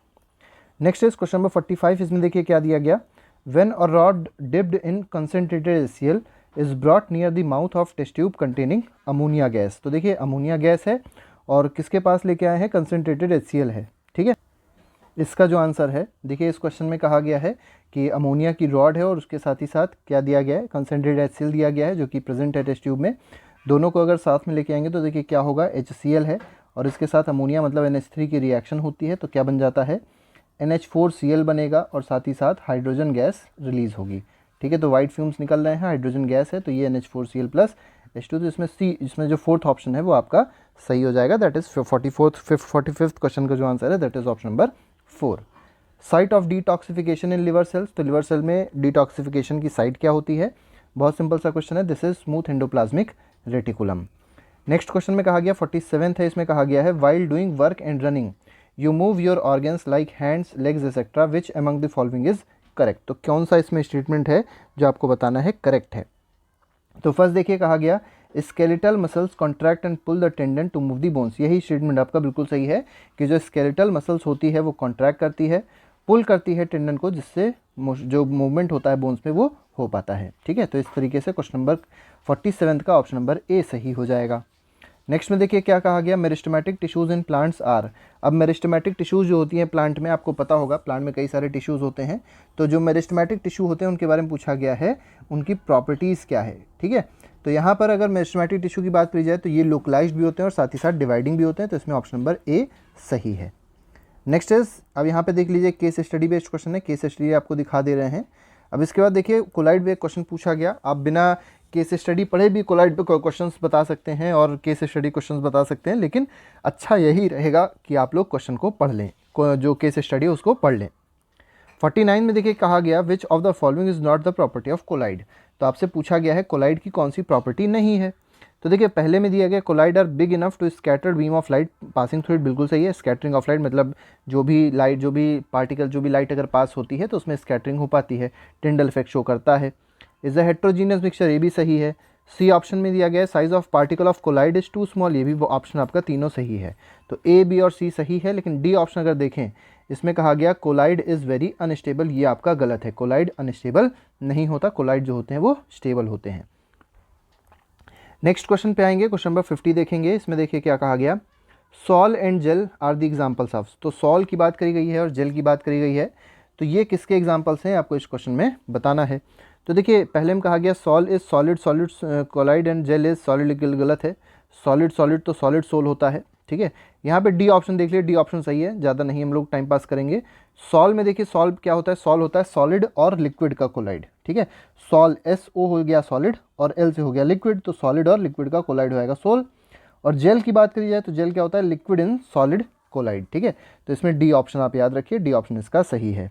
Next is question number 45। इसमें देखिए क्या दिया गया, when a rod dipped in concentrated HCl is brought near the mouth of test tube containing ammonia gas. तो देखिए अमोनिया गैस है और किसके पास लेके आए हैं, कंसनट्रेटेड HCl है, ठीक है। इसका जो आंसर है, देखिए इस क्वेश्चन में कहा गया है कि अमोनिया की रॉड है और उसके साथ ही साथ क्या दिया गया है, कंसनट्रेटेड HCl दिया गया है जो कि प्रेजेंट है टेस्ट ट्यूब में। दोनों को अगर साथ में लेके आएंगे तो देखिए क्या होगा, HCl है और इसके साथ अमोनिया मतलब NH3 की रिएक्शन होती है तो क्या बन जाता है, NH4Cl बनेगा और साथ ही साथ हाइड्रोजन गैस रिलीज़ होगी, ठीक है। तो वाइट फ्यूम्स निकल रहे हैं, हाइड्रोजन गैस है तो ये NH4Cl प्लस H2, तो इसमें जो फोर्थ ऑप्शन है वो आपका सही हो जाएगा। दैट इज़ 45th क्वेश्चन का जो आंसर है that is option number 4। Site of detoxification in liver cells, तो लिवर सेल में डिटॉक्सिफिकेशन की साइट क्या होती है, बहुत सिंपल सा क्वेश्चन है, this is smooth endoplasmic reticulum. Next question में कहा गया 47th है, इसमें कहा गया है while doing work and running you move your organs like hands legs etcetera which among the following is correct. तो कौन सा इसमें स्टेटमेंट है जो आपको बताना है करेक्ट है। तो फर्स्ट देखिए कहा गया skeletal muscles contract and pull the tendon to move the bones, यही स्टेटमेंट आपका बिल्कुल सही है कि जो स्केलेटल मसल्स होती है वो कॉन्ट्रैक्ट करती है, पुल करती है टेंडन को, जिससे जो मूवमेंट होता है बोन्स में वो हो पाता है, ठीक है। तो इस तरीके से क्वेश्चन नंबर 47 का ऑप्शन नंबर ए सही हो जाएगा। नेक्स्ट में देखिए क्या कहा गया, meristematic tissues in plants are. अब मेरिस्टेमेटिक टिश्यूज़ जो होती हैं प्लांट में, आपको पता होगा प्लांट में कई सारे टिश्यूज़ होते हैं, तो जो मेरिस्टेमेटिक टिश्यू होते हैं उनके बारे में पूछा गया है, उनकी प्रॉपर्टीज़ क्या है, ठीक है। तो यहाँ पर अगर मेरिस्टेमेटिक टिश्यू की बात करी जाए तो ये लोकलाइज्ड भी होते हैं और साथ ही साथ डिवाइडिंग भी होते हैं, तो इसमें ऑप्शन नंबर ए सही है। नेक्स्ट इज, अब यहाँ पे देख लीजिए केस स्टडी बेस्ड क्वेश्चन है, केस स्टडी आपको दिखा दे रहे हैं। अब इसके बाद देखिए कोलाइड पे क्वेश्चन पूछा गया, आप बिना केस स्टडी पढ़े भी कोलाइड पे क्वेश्चंस बता सकते हैं और केस स्टडी क्वेश्चंस बता सकते हैं, लेकिन अच्छा यही रहेगा कि आप लोग क्वेश्चन को पढ़ लें, जो केस स्टडी है उसको पढ़ लें। 49 में देखिए कहा गया which of the following is not the property of colloid. तो आपसे पूछा गया है कोलाइड की कौन सी प्रॉपर्टी नहीं है। तो देखिए पहले में दिया गया colloid are big enough to scattered beam of light passing through it, बिल्कुल सही है। स्कैटरिंग ऑफ लाइट मतलब जो भी लाइट, जो भी पार्टिकल, जो भी लाइट अगर पास होती है तो उसमें स्कैटरिंग हो पाती है, टिंडल इफेक्ट शो करता है। इज अ हेट्रोजीनियस मिक्सचर, ये भी सही है। सी ऑप्शन में दिया गया size of particle of colloid is too small, ये भी ऑप्शन आपका तीनों सही है। तो ए, बी और सी सही है, लेकिन डी ऑप्शन अगर देखें इसमें कहा गया कोलाइड इज़ वेरी अनस्टेबल, ये आपका गलत है। कोलाइड अनस्टेबल नहीं होता, कोलाइड जो होते हैं वो स्टेबल होते हैं। नेक्स्ट क्वेश्चन पे आएंगे, क्वेश्चन नंबर 50 देखेंगे। इसमें देखिए क्या कहा गया, sol and gel are the examples of. तो सॉल की बात करी गई है और जेल की बात करी गई है, तो ये किसके एग्जाम्पल्स हैं आपको इस क्वेश्चन में बताना है। तो देखिए पहले में कहा गया sol is solid, solid colloid and gel is solid, गलत है। सॉलिड सॉलिड तो सॉलिड सोल होता है, ठीक है। यहाँ पे डी ऑप्शन देख लीजिए, डी ऑप्शन सही है, ज़्यादा नहीं हम लोग टाइम पास करेंगे। सॉल में देखिए सॉल क्या होता है, सॉल होता है सॉलिड और लिक्विड का कोलाइड, ठीक है। सॉल SO हो गया सॉलिड और L से हो गया लिक्विड, तो सॉलिड और लिक्विड का कोलाइड होएगा सोल। और जेल की बात करी जाए तो जेल क्या होता है, लिक्विड इन सॉलिड कोलाइड, ठीक है। तो इसमें डी ऑप्शन आप याद रखिए, डी ऑप्शन इसका सही है।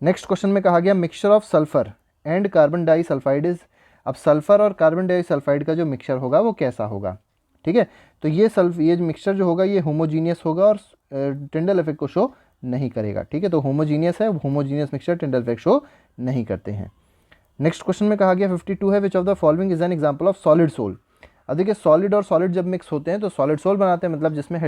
नेक्स्ट क्वेश्चन में कहा गया mixture of sulphur and carbon disulphide is. अब सल्फर और कार्बन डाइसल्फाइड का जो मिक्सचर होगा वो कैसा होगा, ठीक है। तो ये मिक्सचर जो होगा ये होमोजीनियस होगा और टिंडल इफेक्ट को शो नहीं करेगा, ठीक है। तो होमोजीनियस है, homogeneous mixture Tyndall effect show नहीं करते हैं। नेक्स्ट क्वेश्चन में कहा गया 52 है विच of the following is an example of solid sol. अब देखिए सॉलिड और सॉलिड जब मिक्स होते हैं तो सॉलिड सोल बनाते हैं, मतलब जिसमें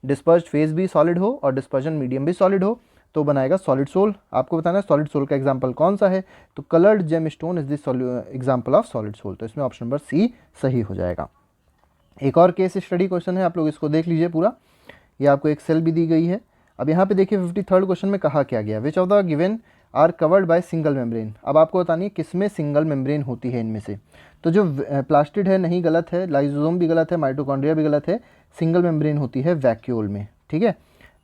डिस्पर्ज्ड फेज भी सॉलिड हो और डिस्पर्जन मीडियम भी सॉलिड हो, तो बनाएगा सॉलिड सोल। आपको बताना है सॉलिड सोल का एग्जांपल कौन सा है, तो coloured gemstone is the example of solid sol, तो इसमें ऑप्शन नंबर सी सही हो जाएगा। एक और केस स्टडी क्वेश्चन है, आप लोग इसको देख लीजिए पूरा, ये आपको एक सेल भी दी गई है। अब यहाँ पे देखिए 53rd क्वेश्चन में कहा क्या गया, which of the given are covered by single membrane. अब आपको बतानी है किसमें सिंगल मेम्ब्रेन होती है इनमें से। तो जो प्लास्टिड है नहीं, गलत है। लाइसोसोम भी गलत है, माइटोकॉन्ड्रिया भी गलत है। सिंगल मेम्ब्रेन होती है वैक्यूल में, ठीक है।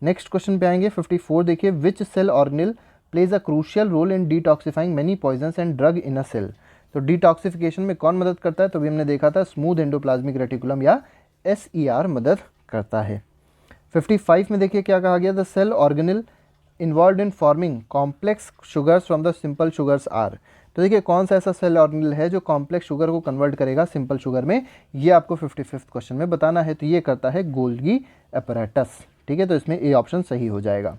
नेक्स्ट क्वेश्चन पे आएंगे 54 देखिए, which cell organelle plays a crucial role in detoxifying many poisons and drug in a cell. तो डिटॉक्सिफिकेशन में कौन मदद करता है, तो अभी हमने देखा था स्मूथ एंडोप्लाज्मिक रेटिकुलम या SER मदद करता है। 55 में देखिए क्या कहा गया, the cell organelle involve in forming complex sugars from the simple sugars are. तो देखिए कौन सा ऐसा सेल ऑर्गेनेल है जो कॉम्प्लेक्स शुगर को कन्वर्ट करेगा सिंपल शुगर में, ये आपको 55th क्वेश्चन में बताना है। तो ये करता है गोल्गी एपरेटस, ठीक है। तो इसमें ए ऑप्शन सही हो जाएगा।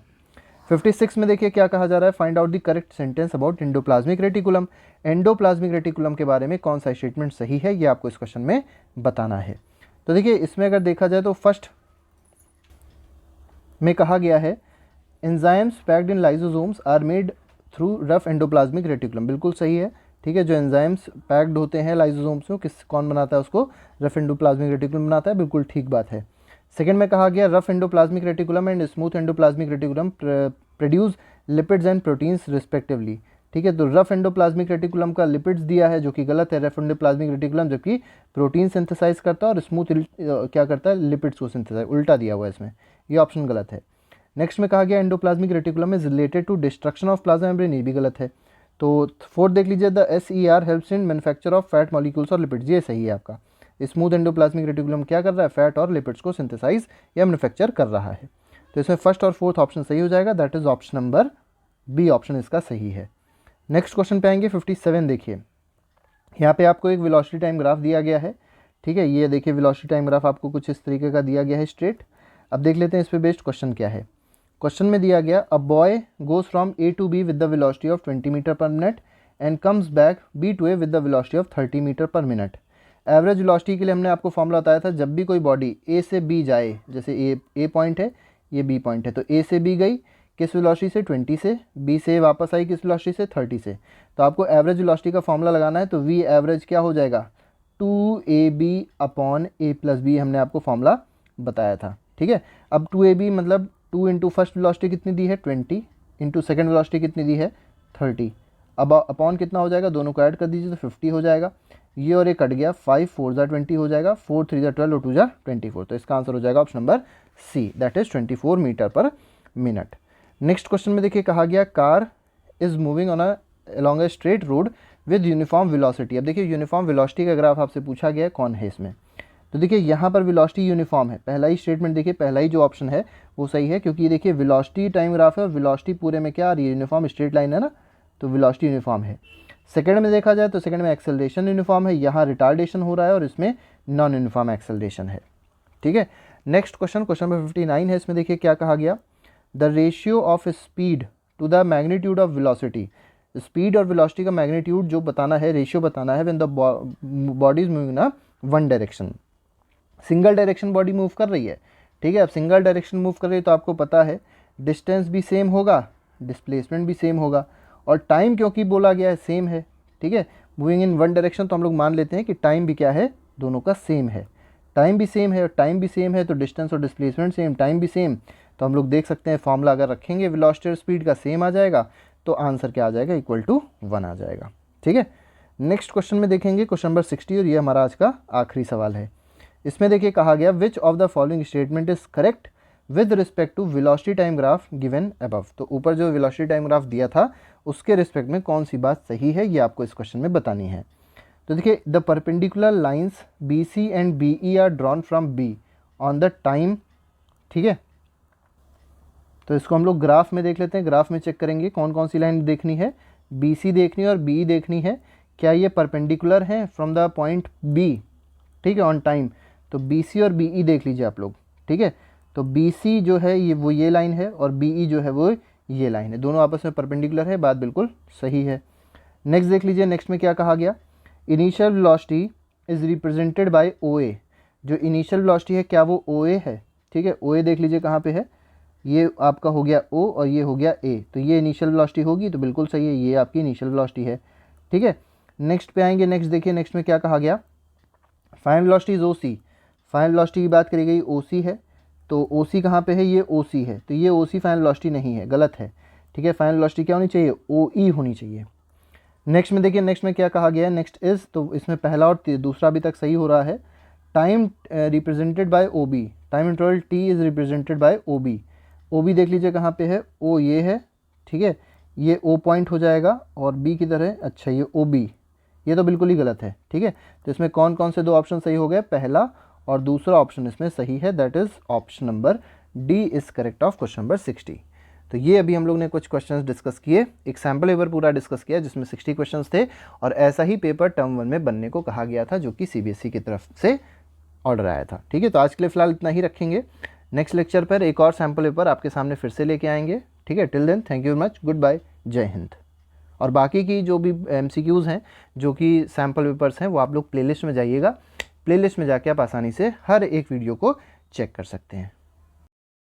56 में देखिए क्या कहा जा रहा है, find out the correct sentence about endoplasmic reticulum. Endoplasmic reticulum के बारे में कौन सा स्टेटमेंट सही है, ये आपको इस क्वेश्चन में बताना है। तो देखिए इसमें अगर देखा जाए तो फर्स्ट में कहा गया है enzymes packed in lysosomes are made through rough endoplasmic reticulum, बिल्कुल सही है। ठीक है, जो एंजाइम्स पैक्ड होते हैं लाइसोसोम्स में, कौन बनाता है उसको, रफ एंडोप्लाज्मिक रेटिकुलम बनाता है, बिल्कुल ठीक बात है। सेकंड में कहा गया rough endoplasmic reticulum and smooth endoplasmic reticulum produce lipids and proteins respectively. ठीक है, तो रफ एंडोप्लाज्मिक रेटिकुलम का लिपिड्स दिया है जो कि गलत है, रफ एंडोप्लाज्मिक रेटिकुलम जबकि प्रोटीन सिंथेसाइज करता है और स्मूथ क्या करता है, लिपिड्स को सिंथेसाइज, उल्टा दिया हुआ है इसमें, ये ऑप्शन गलत है। नेक्स्ट में कहा गया endoplasmic reticulum is related to destruction of plasma membrane, ये भी गलत है। तो फोर्थ देख लीजिए, the SER helps in manufacture of fat molecules और लिपिड्स, ये सही है आपका। स्मूथ एंडोप्लाज्मिक रेटिकुलम क्या कर रहा है, फैट और लिपिड्स को सिंथेसाइज या मैन्युफैक्चर कर रहा है। तो इसमें फर्स्ट और फोर्थ ऑप्शन सही हो जाएगा, that is option number B, option इसका सही है। नेक्स्ट क्वेश्चन पे आएंगे 57। देखिए यहाँ पे आपको एक वेलोसिटी टाइम ग्राफ दिया गया है। ठीक है, ये देखिए वेलोसिटी टाइम ग्राफ आपको कुछ इस तरीके का दिया गया है स्ट्रेट। अब देख लेते हैं इस पे बेस्ड क्वेश्चन क्या है। क्वेश्चन में दिया गया a boy goes from A to B with the velocity of 20 metre per minute and comes back B to A with the velocity of 30 metre per minute. Average velocity के लिए हमने आपको फॉर्मूला बताया था, जब भी कोई बॉडी A से B जाए, जैसे A पॉइंट है, ये B पॉइंट है, तो A से B गई किस वेलोसिटी से, 20 से, B से वापस आई किस वेलोसिटी से, 30 से। तो आपको एवरेज वेलोसिटी का फॉर्मूला लगाना है, तो V एवरेज क्या हो जाएगा, 2AB upon A plus B, हमने आपको फॉर्मूला बताया था। ठीक है, अब 2AB मतलब 2 इंटू फर्स्ट वेलोसिटी कितनी दी है 20, इंटू सेकेंड वेलोसिटी कितनी दी है 30। अब अपॉन कितना हो जाएगा, दोनों को ऐड कर दीजिए तो 50 हो जाएगा, ये और ये कट गया, 5 4 ज़ा 20 हो जाएगा, 4 3 ज़ा 12 और 2 ज़ा 24। तो इसका आंसर हो जाएगा option number C, that is 24 metre per minute. Next question में देखिए कहा गया car is moving on along a straight road with uniform velocity. अब देखिए यूनिफॉर्म वेलोसिटी का ग्राफ आपसे पूछा गया है, कौन है इसमें। तो देखिए यहाँ पर वेलोसिटी यूनिफॉर्म है, पहला ही स्टेटमेंट देखिए, पहला ही जो ऑप्शन है वो सही है, क्योंकि देखिए वेलोसिटी टाइम ग्राफ है और वेलोसिटी पूरे में क्या आ रही है, यूनिफॉर्म स्ट्रेट लाइन है ना, तो वेलोसिटी यूनिफॉर्म है। सेकंड में देखा जाए तो सेकंड में एक्सेलरेशन यूनिफॉर्म है, यहाँ रिटार्डेशन हो रहा है और इसमें नॉन यूनिफॉर्म एक्सेलरेशन है। ठीक है, नेक्स्ट क्वेश्चन, क्वेश्चन नंबर 59 है, इसमें देखिए क्या कहा गया, the ratio of speed to the magnitude of velocity. Speed और वेलोसिटी का मैग्नीट्यूड जो बताना है, रेशियो बताना है, when the body is moving in one direction. Single direction body move कर रही है। ठीक है, अब सिंगल डायरेक्शन मूव कर रही है तो आपको पता है डिस्टेंस भी सेम होगा, डिस्प्लेसमेंट भी सेम होगा, और टाइम क्योंकि बोला गया है सेम है। ठीक है, मूविंग इन वन डायरेक्शन, तो हम लोग मान लेते हैं कि टाइम भी क्या है, दोनों का सेम है। टाइम भी सेम है और टाइम भी सेम है, तो डिस्टेंस और डिस्प्लेसमेंट सेम, टाइम भी सेम, तो हम लोग देख सकते हैं फॉर्मूला अगर रखेंगे वेलोसिटी और स्पीड का सेम आ जाएगा, तो आंसर क्या आ जाएगा, इक्वल टू 1 आ जाएगा। ठीक है, नेक्स्ट क्वेश्चन में देखेंगे क्वेश्चन नंबर 60, और ये हमारा आज का आखिरी सवाल है। इसमें देखिए कहा गया which of the following statement is correct with respect to velocity time graph given above. तो ऊपर जो वेलोसिटी टाइम ग्राफ दिया था उसके रिस्पेक्ट में कौन सी बात सही है, ये आपको इस क्वेश्चन में बतानी है। तो देखिए the perpendicular lines BC and BE are drawn from B on the time. ठीक है, तो इसको हम लोग ग्राफ में देख लेते हैं, ग्राफ में चेक करेंगे कौन कौन सी लाइन देखनी है, BC देखनी है और BE देखनी है, क्या ये परपेंडिकुलर है फ्रॉम द पॉइंट B। ठीक है, ऑन टाइम, तो BC और BE देख लीजिए आप लोग। ठीक है, तो BC जो है ये वो ये लाइन है और BE जो है वो ये लाइन है, दोनों आपस में परपेंडिकुलर है, बात बिल्कुल सही है। नेक्स्ट देख लीजिए, नेक्स्ट में क्या कहा गया, initial velocity is represented by OA। जो इनिशियल वेलोसिटी है क्या वो OA है। ठीक है, OA देख लीजिए कहाँ पे है, ये आपका हो गया O और ये हो गया A, तो ये इनिशियल वेलोसिटी होगी, तो बिल्कुल सही है, ये आपकी इनिशियल वेलोसिटी है। ठीक है, नेक्स्ट पे आएंगे, नेक्स्ट देखिए, नेक्स्ट में क्या कहा गया, final velocity is OC। Final velocity की बात करी गई, OC है, तो OC कहाँ पे है, ये OC है, तो ये OC फाइनल वेलोसिटी नहीं है, गलत है। ठीक है, फाइनल वेलोसिटी क्या होनी चाहिए, OE होनी चाहिए। नेक्स्ट में देखिए, नेक्स्ट में क्या कहा गया है, नेक्स्ट इज, तो इसमें पहला और दूसरा अभी तक सही हो रहा है। Time represented by OB, time interval T is represented by OB। OB देख लीजिए कहाँ पे है, O ये है। ठीक है, ये O पॉइंट हो जाएगा और B किधर है, अच्छा ये OB, ये तो बिल्कुल ही गलत है। ठीक है, तो इसमें कौन कौन से दो ऑप्शन सही हो गए, पहला और दूसरा ऑप्शन इसमें सही है, that is option number D is correct of question number 60। तो ये अभी हम लोग ने कुछ क्वेश्चंस डिस्कस किए, एक सैम्पल पेपर पूरा डिस्कस किया जिसमें 60 क्वेश्चंस थे, और ऐसा ही पेपर टर्म 1 में बनने को कहा गया था जो कि CBSE की तरफ से ऑर्डर आया था। ठीक है, तो आज के लिए फिलहाल इतना ही रखेंगे, नेक्स्ट लेक्चर पर एक और सैम्पल पेपर आपके सामने फिर से लेके आएंगे। ठीक है, till then thank you very much, good bye, जय हिंद। और बाकी की जो भी MCQs हैं जो कि सैम्पल पेपर्स हैं वो आप लोग प्लेलिस्ट में जाइएगा, प्लेलिस्ट में जाके आप आसानी से हर एक वीडियो को चेक कर सकते हैं।